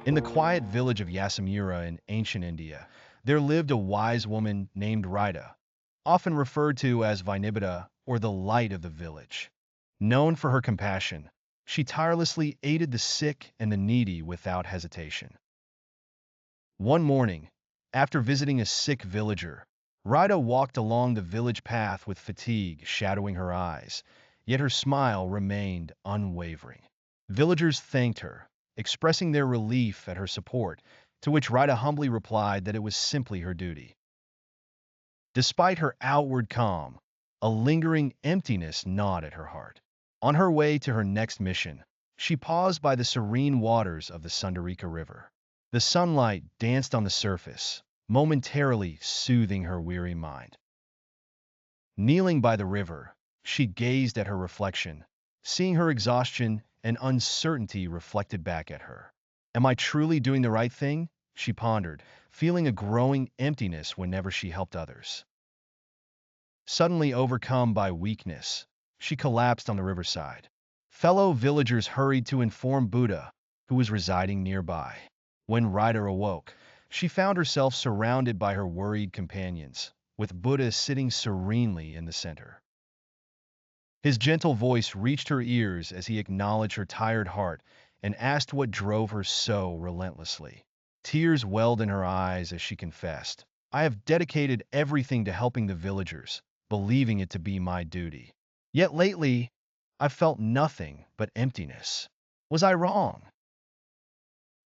In the quiet village of Yasumura in ancient India, there lived a wise woman named Rida, often referred to as Vinibida or the light of the village. Known for her compassion, she tirelessly aided the sick and the needy without hesitation. One morning, after visiting a sick villager, Rida walked along the village path with fatigue shadowing her eyes, yet her smile remained unwavering. Villagers thanked her, expressing their relief at her support, to which Rida humbly replied that it was simply her duty. Despite her outward calm, a lingering emptiness gnawed at her heart. On her way to her next mission, she paused by the serene waters of the Sundarika River. The sunlight danced on the surface, momentarily soothing her weary mind. Kneeling by the river, she gazed at her reflection, seeing her exhaustion and uncertainty reflected back at her. Am I truly doing the right thing? She pondered, feeling a growing emptiness whenever she helped others. Suddenly overcome by weakness, she collapsed on the riverside. Fellow villagers hurried to inform Buddha, who was residing nearby. When Rida awoke, she found herself surrounded by her worried companions, with Buddha sitting serenely in the center. His gentle voice reached her ears as he acknowledged her tired heart and asked what drove her so relentlessly. Tears welled in her eyes as she confessed, I have dedicated everything to helping the villagers, believing it to be my duty. Yet lately, I've felt nothing but emptiness. Was I wrong?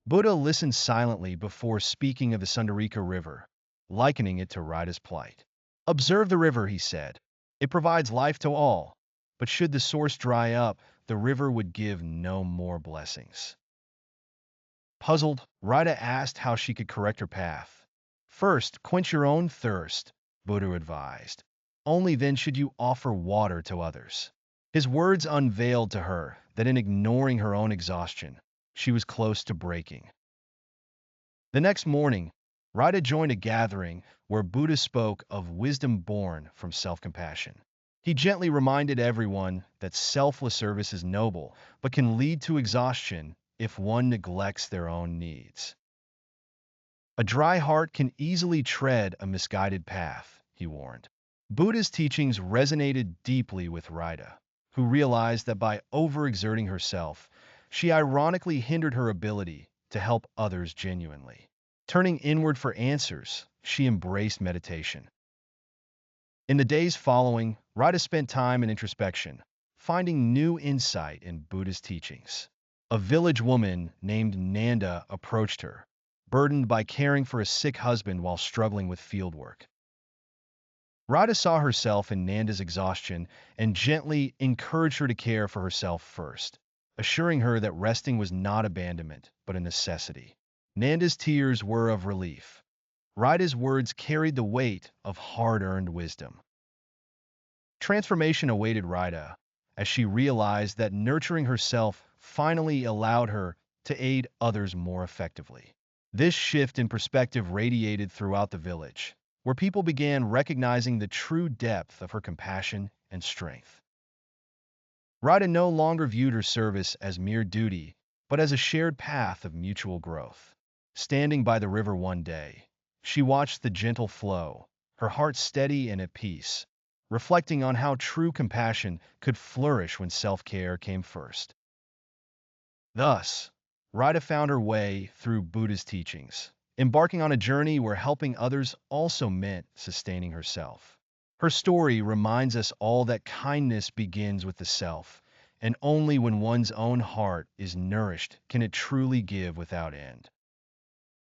Buddha listened silently before speaking of the Sundarika River, likening it to Rida's plight. Observe the river, he said. It provides life to all, but should the source dry up, the river would give no more blessings. Puzzled, Rida asked how she could correct her path. First, quench your own thirst, Buddha advised. Only then should you offer water to others. His words unveiled to her that in ignoring her own exhaustion, she was close to breaking. The next morning, Rida joined a gathering where Buddha spoke of wisdom born from self-compassion. He gently reminded everyone that selfless service is noble, but can lead to exhaustion if one neglects their own needs. A dry heart can easily tread a misguided path, he warned. Buddha's teachings resonated deeply with Rida, who realized that by overexerting herself, she ironically hindered her ability to help others genuinely. Turning inward for answers, she embraced meditation. In the days following, Rida spent time in introspection, finding new insight in Buddha's teachings. A village woman named Nanda approached her, burdened by caring for a sick husband while struggling with fieldwork. Rida saw herself in Nanda's exhaustion and gently encouraged her to care for herself first, assuring her that resting was not abandonment, but a necessity. Nanda's tears were of relief. Rida's words carried the weight of hard-earned wisdom. Transformation awaited Rida as she realized that nurturing herself finally allowed her to aid others more effectively. This shift in perspective radiated throughout the village, where people began recognizing the true depth of her compassion and strength. Rida no longer viewed her service as mere duty, but as a shared path of mutual growth. Standing by the river one day, she watched the gentle flow, her heart steady and at peace, reflecting on how true compassion could flourish when self-care came first. Thus, Rida found her way through Buddha's teachings, embarking on a journey where helping others also meant sustaining herself. Her story reminds us all that kindness begins with the self, and only when one's own heart is nourished can it truly give without end.